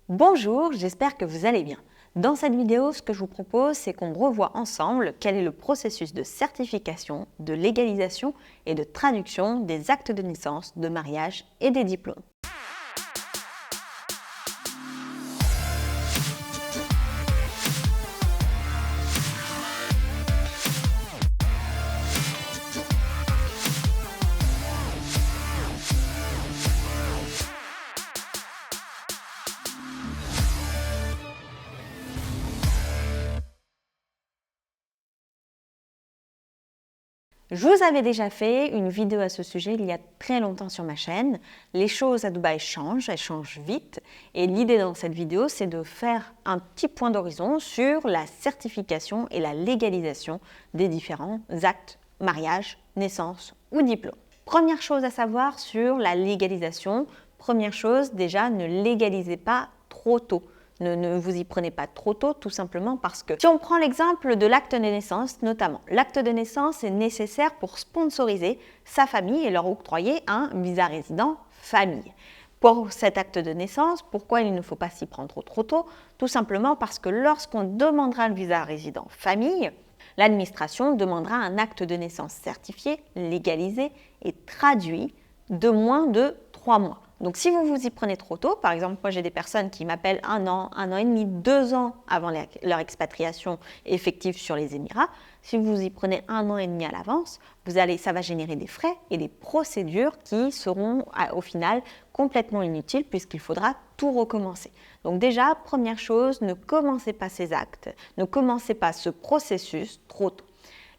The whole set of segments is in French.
Bonjour, j'espère que vous allez bien. Dans cette vidéo, ce que je vous propose, c'est qu'on revoie ensemble quel est le processus de certification, de légalisation et de traduction des actes de naissance, de mariage et des diplômes. Je vous avais déjà fait une vidéo à ce sujet il y a très longtemps sur ma chaîne. Les choses à Dubaï changent, elles changent vite. Et l'idée dans cette vidéo, c'est de faire un petit point d'horizon sur la certification et la légalisation des différents actes, mariage, naissance ou diplôme. Première chose à savoir sur la légalisation. Première chose, déjà, ne légalisez pas trop tôt. Ne vous y prenez pas trop tôt, tout simplement parce que si on prend l'exemple de l'acte de naissance notamment, l'acte de naissance est nécessaire pour sponsoriser sa famille et leur octroyer un visa résident famille. Pour cet acte de naissance, pourquoi il ne faut pas s'y prendre trop tôt? Tout simplement parce que lorsqu'on demandera le visa résident famille, l'administration demandera un acte de naissance certifié, légalisé et traduit de moins de 3 mois. Donc si vous vous y prenez trop tôt, par exemple, moi j'ai des personnes qui m'appellent 1 an et demi, 2 ans avant leur expatriation effective sur les Émirats, si vous vous y prenez 1 an et demi à l'avance, ça va générer des frais et des procédures qui seront au final complètement inutiles puisqu'il faudra tout recommencer. Donc déjà, première chose, ne commencez pas ces actes, ne commencez pas ce processus trop tôt.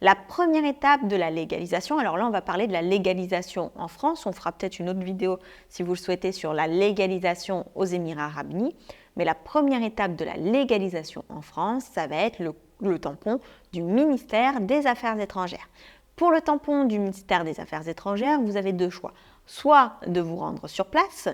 La première étape de la légalisation, alors là on va parler de la légalisation en France, on fera peut-être une autre vidéo si vous le souhaitez sur la légalisation aux Émirats Arabes Unis, mais la première étape de la légalisation en France, ça va être le tampon du ministère des Affaires étrangères. Pour le tampon du ministère des Affaires étrangères, vous avez deux choix. Soit de vous rendre sur place,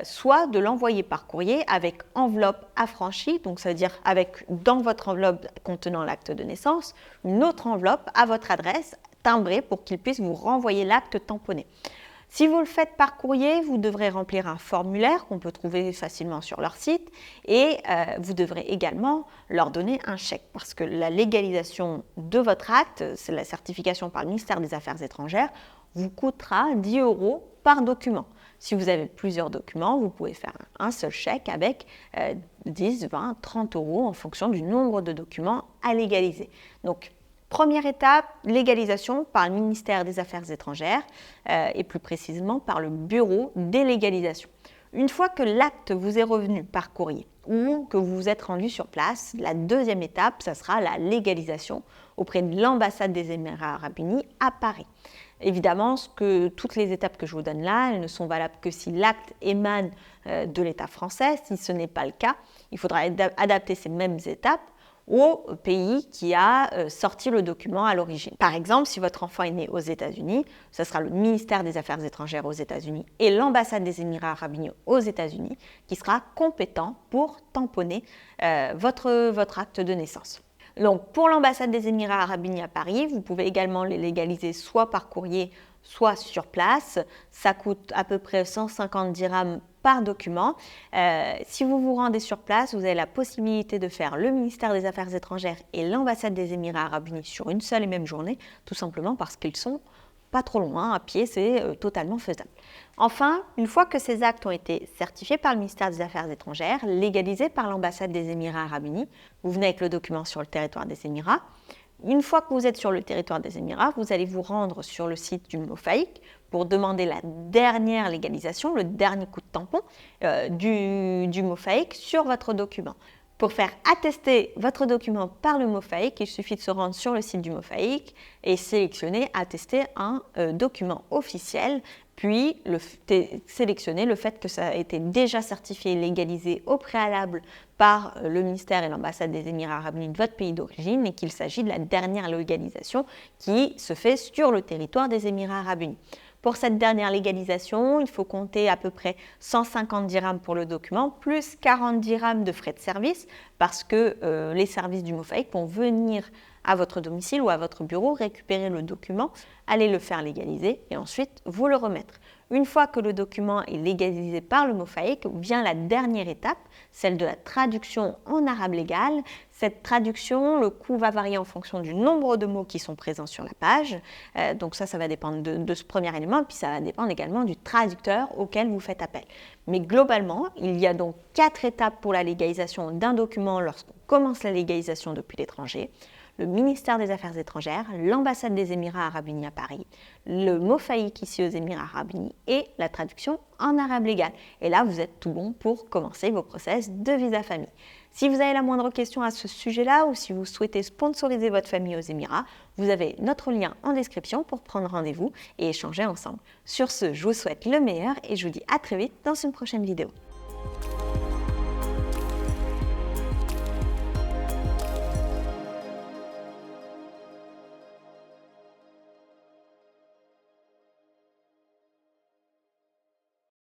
soit de l'envoyer par courrier avec enveloppe affranchie, donc ça veut dire avec dans votre enveloppe contenant l'acte de naissance, une autre enveloppe à votre adresse timbrée pour qu'il puisse vous renvoyer l'acte tamponné. Si vous le faites par courrier, vous devrez remplir un formulaire qu'on peut trouver facilement sur leur site et vous devrez également leur donner un chèque parce que la légalisation de votre acte, c'est la certification par le ministère des Affaires étrangères, vous coûtera 10 € par document. Si vous avez plusieurs documents, vous pouvez faire un seul chèque avec 10, 20, 30 € en fonction du nombre de documents à légaliser. Donc, première étape, légalisation par le ministère des Affaires étrangères et plus précisément par le bureau des légalisations. Une fois que l'acte vous est revenu par courrier ou que vous vous êtes rendu sur place, la deuxième étape, ça sera la légalisation auprès de l'ambassade des Émirats Arabes Unis à Paris. Évidemment, toutes les étapes que je vous donne là, elles ne sont valables que si l'acte émane de l'État français. Si ce n'est pas le cas, il faudra adapter ces mêmes étapes au pays qui a sorti le document à l'origine. Par exemple, si votre enfant est né aux États-Unis, ce sera le ministère des Affaires étrangères aux États-Unis et l'ambassade des Émirats Arabes Unis aux États-Unis qui sera compétent pour tamponner votre acte de naissance. Donc, pour l'ambassade des Émirats Arabes Unis à Paris, vous pouvez également les légaliser soit par courrier, soit sur place. Ça coûte à peu près 150 dirhams par document. Si vous vous rendez sur place, vous avez la possibilité de faire le ministère des Affaires étrangères et l'ambassade des Émirats Arabes Unis sur une seule et même journée, tout simplement parce qu'ils sont pas trop loin, à pied, c'est totalement faisable. Enfin, une fois que ces actes ont été certifiés par le ministère des Affaires étrangères, légalisés par l'ambassade des Émirats Arabes Unis, vous venez avec le document sur le territoire des Émirats. Une fois que vous êtes sur le territoire des Émirats, vous allez vous rendre sur le site du MOFAIC pour demander la dernière légalisation, le dernier coup de tampon du MOFAIC sur votre document. Pour faire attester votre document par le MOFAIC, il suffit de se rendre sur le site du MOFAIC et sélectionner attester un document officiel, puis sélectionner le fait que ça a été déjà certifié et légalisé au préalable par le ministère et l'ambassade des Émirats Arabes Unis de votre pays d'origine et qu'il s'agit de la dernière légalisation qui se fait sur le territoire des Émirats Arabes Unis. Pour cette dernière légalisation, il faut compter à peu près 150 dirhams pour le document, plus 40 dirhams de frais de service, parce que les services du MOFAIC vont venir à votre domicile ou à votre bureau, récupérer le document, aller le faire légaliser et ensuite vous le remettre. Une fois que le document est légalisé par le MOFAIC, vient la dernière étape, celle de la traduction en arabe légal. Cette traduction, le coût va varier en fonction du nombre de mots qui sont présents sur la page. Donc ça va dépendre de ce premier élément, puis ça va dépendre également du traducteur auquel vous faites appel. Mais globalement, il y a donc 4 étapes pour la légalisation d'un document lorsqu'on commence la légalisation depuis l'étranger. Le ministère des Affaires étrangères, l'ambassade des Émirats arabes unis à Paris, le MOFAIC ici aux Émirats arabes unis et la traduction en arabe légal. Et là, vous êtes tout bon pour commencer vos process de visa famille. Si vous avez la moindre question à ce sujet-là ou si vous souhaitez sponsoriser votre famille aux Émirats, vous avez notre lien en description pour prendre rendez-vous et échanger ensemble. Sur ce, je vous souhaite le meilleur et je vous dis à très vite dans une prochaine vidéo.